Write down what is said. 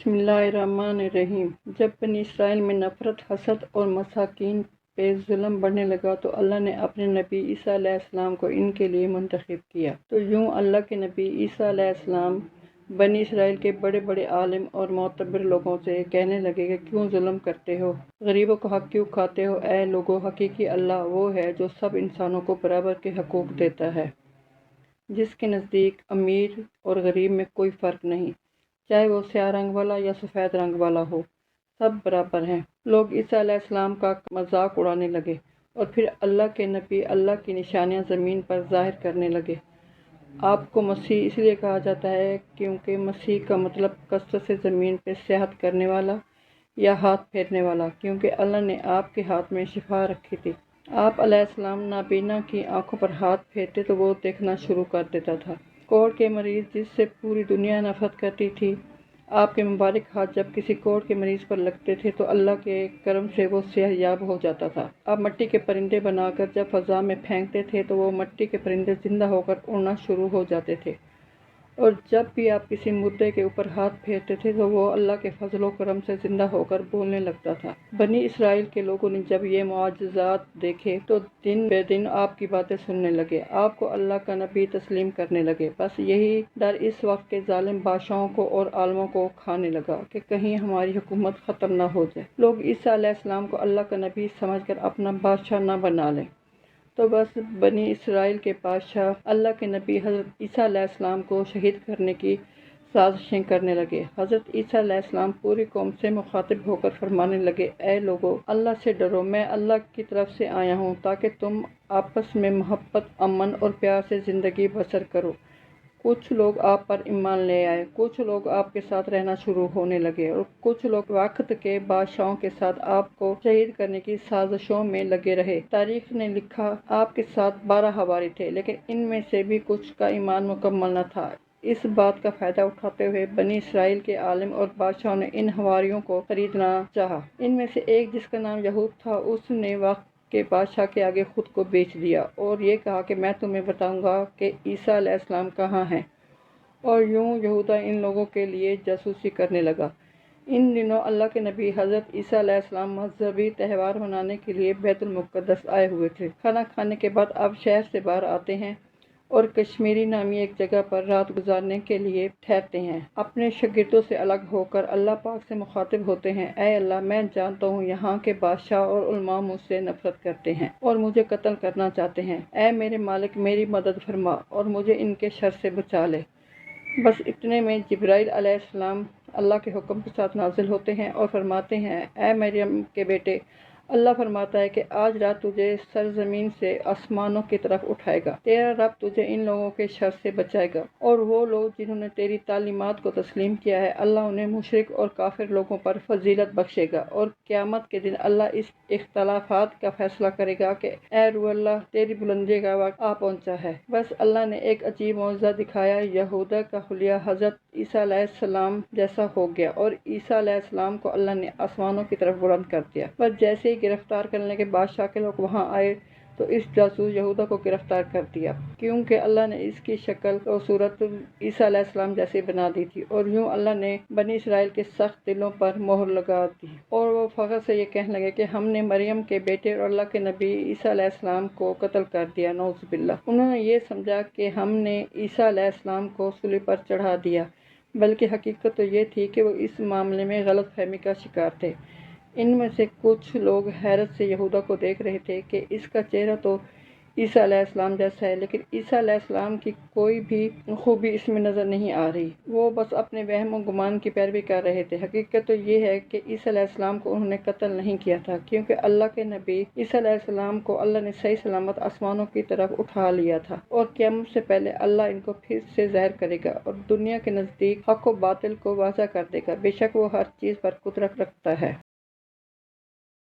बिस्मिल्लाहिर्रहमानिर्रहीम। जब बनी इसराइल में नफरत, हसद और मसाकीन पे जुल्म बढ़ने लगा तो अल्लाह ने अपने नबी ईसा अलैहिस्सलाम को इनके लिए मुंतखब किया। तो यूं अल्लाह के नबी ईसा अलैहिस्सलाम बनी इसराइल के बड़े बड़े आलिम और मोतबर लोगों से कहने लगे कि क्यों जुल्म करते हो, गरीबों का हक क्यों खाते हो। ऐ लोगों, हकीकी अल्लाह वो है जो सब इंसानों को बराबर के हकूक देता है, जिसके नज़दीक अमीर और गरीब में कोई फ़र्क नहीं, चाहे वो स्याह रंग वाला या सफ़ेद रंग वाला हो, सब बराबर हैं। लोग ईसा अलैहिस्सलाम का मजाक उड़ाने लगे और फिर अल्लाह के नबी अल्लाह की निशानियां ज़मीन पर ज़ाहिर करने लगे। आपको मसीह इसलिए कहा जाता है क्योंकि मसीह का मतलब कसरत से ज़मीन पर सियाहत करने वाला या हाथ फेरने वाला, क्योंकि अल्लाह ने आपके हाथ में शिफा रखी थी। आप अलैहिस्सलाम नाबीना की आंखों पर हाथ फेरते तो वो देखना शुरू कर देता था। कोढ़ के मरीज़ जिससे पूरी दुनिया नफरत करती थी, आपके मुबारक हाथ जब किसी कोढ़ के मरीज़ पर लगते थे तो अल्लाह के करम से वो सेहतयाब हो जाता था। आप मिट्टी के परिंदे बनाकर जब फ़ज़ा में फेंकते थे तो वो मिट्टी के परिंदे जिंदा होकर उड़ना शुरू हो जाते थे, और जब भी आप किसी मुर्दे के ऊपर हाथ फेरते थे तो वो अल्लाह के फजलो करम से जिंदा होकर बोलने लगता था। बनी इसराइल के लोगों ने जब ये मुआजिज़ात देखे तो दिन बे दिन आपकी बातें सुनने लगे, आपको अल्लाह का नबी तस्लीम करने लगे। बस यही डर इस वक्त के जालिम बादशाहों को और आलमों को खाने लगा कि कहीं हमारी हुकूमत ख़त्म ना हो जाए, लोग ईसा अलैहिस्सलाम को अल्लाह का नबी समझकर अपना बादशाह न बना लें। तो बस बनी इसराइल के बादशाह अल्लाह के नबी हज़रत ईसा अलैहिस्सलाम को शहीद करने की साजिशें करने लगे। हज़रत ईसा अलैहिस्सलाम पूरी कौम से मुखातिब होकर फरमाने लगे, ऐ लोगो, अल्लाह से डरो, मैं अल्लाह की तरफ से आया हूँ ताकि तुम आपस में मोहब्बत, अमन और प्यार से ज़िंदगी बसर करो। कुछ लोग आप पर ईमान ले आए, कुछ लोग आपके साथ रहना शुरू होने लगे और कुछ लोग वक्त के बादशाहों के साथ आपको शहीद करने की साजिशों में लगे रहे। तारीख ने लिखा आपके साथ 12 हवारी थे, लेकिन इनमें से भी कुछ का ईमान मुकम्मल न था। इस बात का फायदा उठाते हुए बनी इसराइल के आलिम और बादशाहों ने इन हवारियों को खरीदना चाहा। इनमें से एक जिसका नाम यहूद था, उसने वक्त के बादशाह के आगे खुद को बेच दिया और ये कहा कि मैं तुम्हें बताऊंगा कि ईसा अलैहिस्सलाम कहाँ हैं, और यूं यहूदा इन लोगों के लिए जासूसी करने लगा। इन दिनों अल्लाह के नबी हज़रत ईसा अलैहिस्सलाम मजहबी त्यौहार मनाने के लिए बैतुल मुक़द्दस आए हुए थे। खाना खाने के बाद अब शहर से बाहर आते हैं और कश्मीरी नामी एक जगह पर रात गुजारने के लिए ठहरते हैं। अपने शागिर्दों से अलग होकर अल्लाह पाक से मुखातिब होते हैं, ऐ अल्लाह, मैं जानता हूँ यहाँ के बादशाह और उलमा मुझसे नफरत करते हैं और मुझे कत्ल करना चाहते हैं। ऐ मेरे मालिक, मेरी मदद फरमा और मुझे इनके शर से बचा ले। बस इतने में जिब्राइल अलैहिस्सलाम अल्लाह के हुक्म के साथ नाजिल होते हैं और फरमाते हैं, ऐ मरियम के बेटे, अल्लाह फरमाता है कि आज रात तुझे सरजमीन से आसमानों की तरफ उठाएगा, तेरा रब तुझे इन लोगों के शर से बचाएगा, और वो लोग जिन्होंने तेरी तालीमात को तस्लीम किया है, अल्लाह उन्हें मुशरिक और काफिर लोगों पर फजीलत बख्शेगा, और क़यामत के दिन अल्लाह इस इख्तलाफात का फैसला करेगा कि ऐ रूह अल्लाह, तेरी बुलंदी का वक्त आ पहुंचा है। बस अल्लाह ने एक अजीब मौजज़ा दिखाया, यहूदा का हुलिया हज़रत ईसा अलैहिस्सलाम जैसा हो गया और ईसा अलैहिस्सलाम को अल्लाह ने आसमानों की तरफ बुलंद कर दिया। बस जैसे ही गिरफ्तार करने के बादशाह के लोग वहां आए तो इस जासूस यहूदा को गिरफ्तार कर दिया, क्योंकि अल्लाह ने इसकी शक्ल और सूरत ईसा अलैहिस्सलाम जैसे बना दी थी, और यूं अल्लाह ने बनी इसराइल के सख्त दिलों पर मोहर लगा दी और वो फख्र से ये कहने लगे कि हमने मरियम के बेटे और अल्लाह के नबी ईसा अलैहिस्सलाम को कत्ल कर दिया, नौज़ बिल्लाह। उन्होंने ये समझा कि हमने ईसा अलैहिस्सलाम को सूली पर चढ़ा दिया, बल्कि हकीकत तो ये थी कि वो इस मामले में गलत फहमी का शिकार थे। इनमें से कुछ लोग हैरत से यहूदा को देख रहे थे कि इसका चेहरा तो ईसा अलैहिस्सलाम जैसा है, लेकिन ईसा अलैहिस्सलाम की कोई भी खूबी इसमें नज़र नहीं आ रही। वो बस अपने वहम और गुमान की पैरवी कर रहे थे। हकीकत तो ये है कि ईसा अलैहिस्सलाम को उन्होंने कत्ल नहीं किया था, क्योंकि अल्लाह के नबी ईसा अलैहिस्सलाम को अल्लाह ने सही सलामत आसमानों की तरफ उठा लिया था, और क़यामत से पहले अल्लाह इनको फिर से ज़ाहिर करेगा और दुनिया के नज़दीक हक़ व बातिल को वाज़ह कर देगा। बेशक वो हर चीज़ पर कुदरत रखता है।